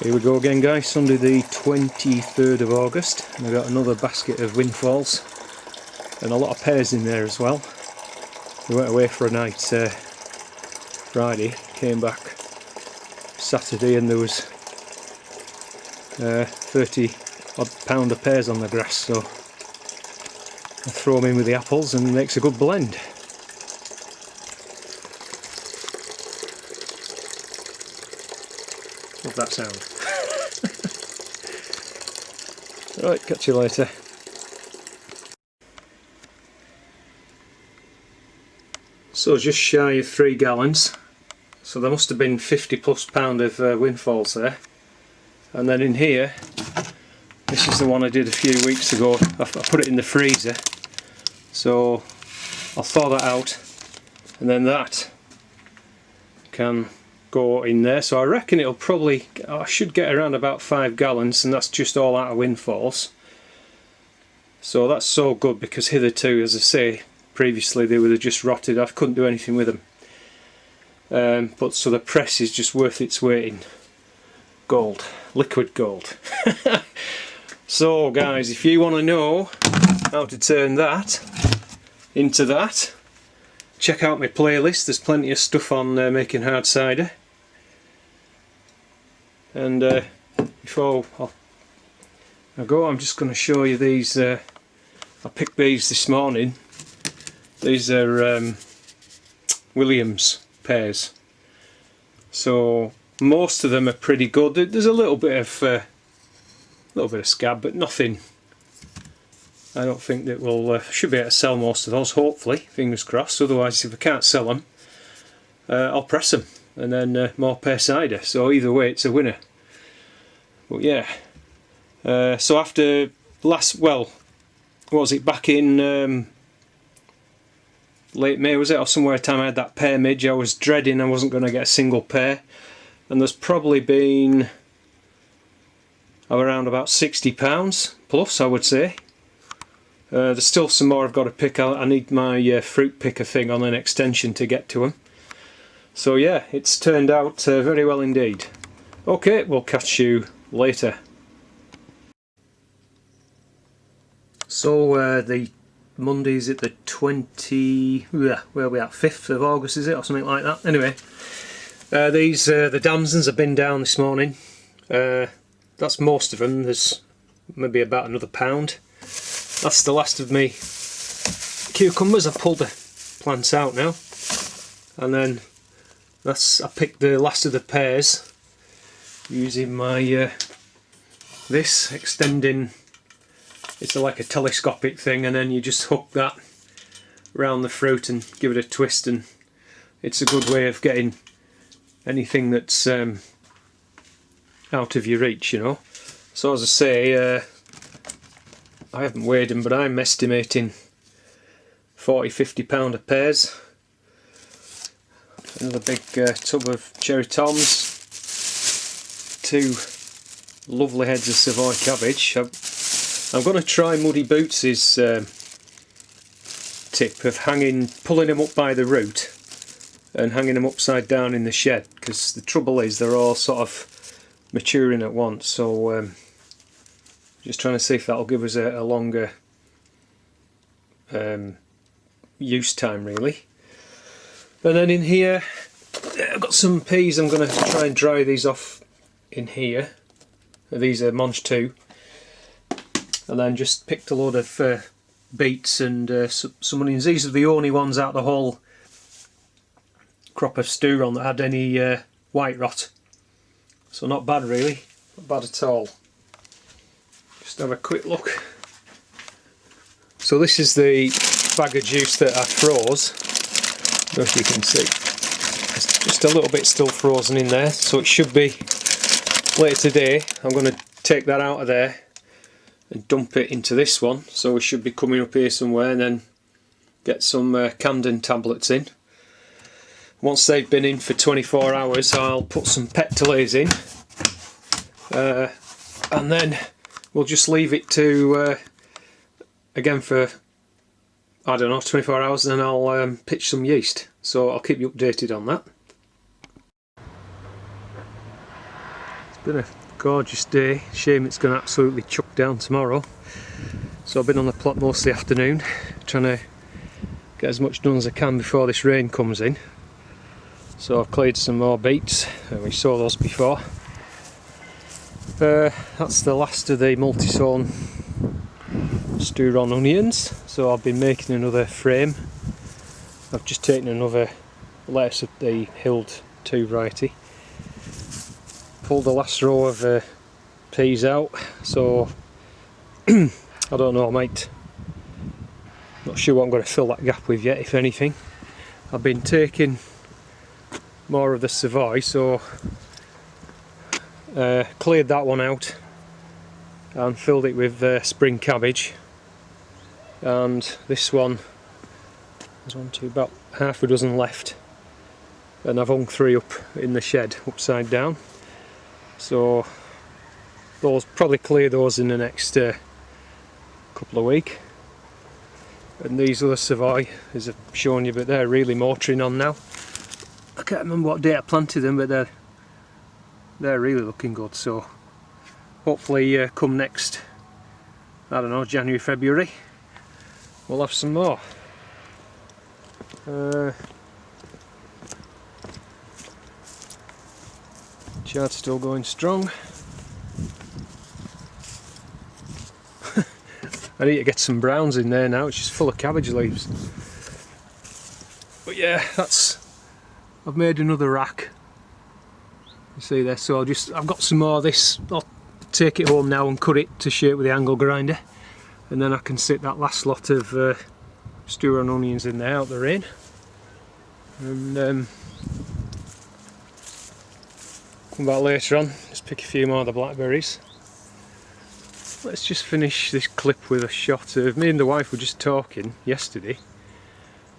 Here we go again, guys. Sunday the 23rd of August, and I've got another basket of windfalls and a lot of pears in there as well. We went away for a night Friday, came back Saturday, and there was 30 odd pound of pears on the grass, so I throw them in with the apples and makes a good blend. Love that sound. Right, catch you later. So just shy of 3 gallons, so there must have been 50 plus pound of windfalls there. And then in here, this is the one I did a few weeks ago. I put it in the freezer, so I'll thaw that out, and then that can go in there. So I reckon it'll probably, I should get around about 5 gallons, and that's just all out of windfalls. So that's so good, because hitherto, as I say previously, they were just rotted. I couldn't do anything with them. But so the press is just worth its weight in gold, liquid gold. So guys, if you want to know how to turn that into that, check out my playlist. There's plenty of stuff on making hard cider. And before I go, I'm just going to show you these. I picked these this morning. These are Williams Pears. So most of them are pretty good. There's a little bit of scab, but nothing. I don't think that we'll should be able to sell most of those. Hopefully, fingers crossed. Otherwise, if I can't sell them, I'll press them and then more pear cider. So either way, it's a winner. But yeah. So after last, well, what was it, back in late May, was it, or somewhere time I had that pear midge, I was dreading I wasn't going to get a single pear, and there's probably been around about 60 pounds plus, I would say. There's still some more I've got to pick. I need my fruit picker thing on an extension to get to them. So yeah, it's turned out very well indeed. Okay, we'll catch you later. So the Monday's at the where are we at, 5th of August is it, or something like that. Anyway, these the Damsons have been down this morning. That's most of them. There's maybe about another pound. That's the last of me cucumbers. I've pulled the plants out now, and then I picked the last of the pears using my this extending. It's like a telescopic thing, and then you just hook that around the fruit and give it a twist, and it's a good way of getting anything that's out of your reach, you know. So as I say, I haven't weighed them, but I'm estimating 40–50 pound of pears. Another big tub of cherry toms, 2 lovely heads of Savoy cabbage. I'm going to try Muddy Boots' tip of pulling them up by the root and hanging them upside down in the shed, because the trouble is they're all sort of maturing at once. So just trying to see if that'll give us a longer use time, really. And then in here I've got some peas. I'm going to try and dry these off in here. These are Monge 2. And then just picked a load of beets and some onions. These are the only ones out of the whole crop of stew on that had any white rot. So not bad really, not bad at all. Just have a quick look. So this is the bag of juice that I froze. I don't know if you can see. It's just a little bit still frozen in there, so it should be later today. I'm going to take that out of there and dump it into this one, so we should be coming up here somewhere, and then get some Camden tablets in. Once they've been in for 24 hours, I'll put some Pectolase in, and then we'll just leave it to again for, I don't know, 24 hours, and then I'll pitch some yeast. So I'll keep you updated on that. It's been a gorgeous day. Shame it's going to absolutely chuck down tomorrow. So I've been on the plot most of the afternoon, trying to get as much done as I can before this rain comes in. So I've cleared some more beets, and we saw those before. That's the last of the multi-sown stew on onions. So I've been making another frame. I've just taken another lettuce of the Hild 2 variety. Pulled the last row of peas out, so I don't know, not sure what I'm going to fill that gap with yet, if anything. I've been taking more of the Savoy, so cleared that one out and filled it with spring cabbage, and this one, there's about half a dozen left, and I've hung 3 up in the shed upside down. So those, probably clear those in the next couple of weeks. And these other Savoy, as I've shown you, but they're really motoring on now. I can't remember what day I planted them, but they're really looking good. So hopefully come next, I don't know, January, February, we'll have some more. Chard's still going strong. I need to get some browns in there now, it's just full of cabbage leaves. But yeah, I've made another rack. You see there, so I've got some more of this. I'll take it home now and cut it to shape with the angle grinder, and then I can sit that last lot of stew and onions in there out the rain. And come back later on, just pick a few more of the blackberries. Let's just finish this clip with a shot of me and the wife were just talking yesterday.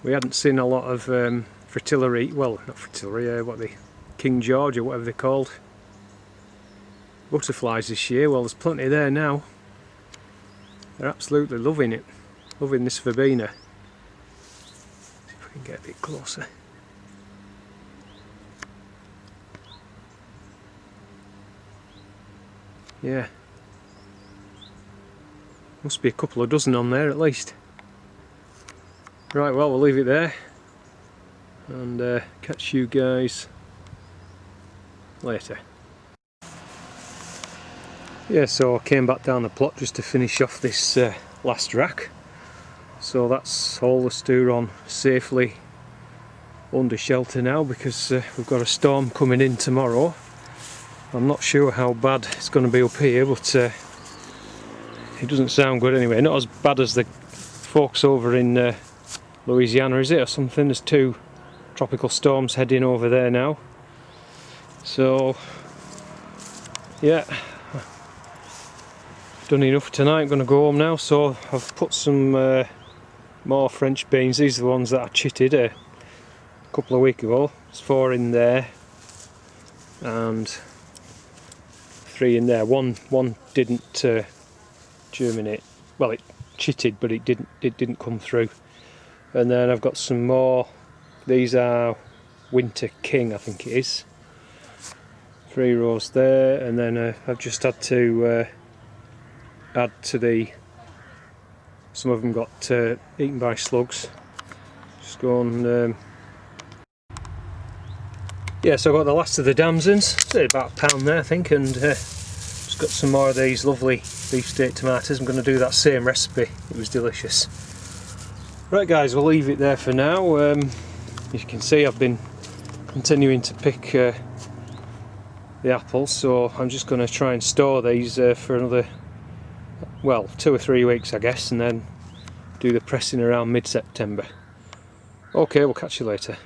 We hadn't seen a lot of fritillary, well, not fritillary, what the King George or whatever they're called, butterflies this year. Well, there's plenty there now. They're absolutely loving it, loving this verbena. See if I can get a bit closer. Yeah, must be a couple of dozen on there at least. Right, well, we'll leave it there and catch you guys later. Yeah, so I came back down the plot just to finish off this last rack. So that's all the stew on safely under shelter now, because we've got a storm coming in tomorrow. I'm not sure how bad it's going to be up here, but it doesn't sound good anyway. Not as bad as the folks over in Louisiana, is it, or something? There's 2 tropical storms heading over there now. So yeah, done enough tonight. I'm going to go home now. So I've put some more French beans. These are the ones that I chitted a couple of weeks ago. There's 4 in there and 3 in there. One didn't germinate. Well, it chitted, but it didn't come through. And then I've got some more. These are Winter King, I think it is. 3 rows there, and then I've just had to add to the. Some of them got eaten by slugs. Just go on. Yeah, so I got the last of the Damsons. It's about £1 there, I think, and just got some more of these lovely beefsteak tomatoes. I'm going to do that same recipe. It was delicious. Right, guys, we'll leave it there for now. As you can see, I've been continuing to pick the apples, so I'm just going to try and store these for another, well, 2 or 3 weeks, I guess, and then do the pressing around mid-September. Okay, we'll catch you later.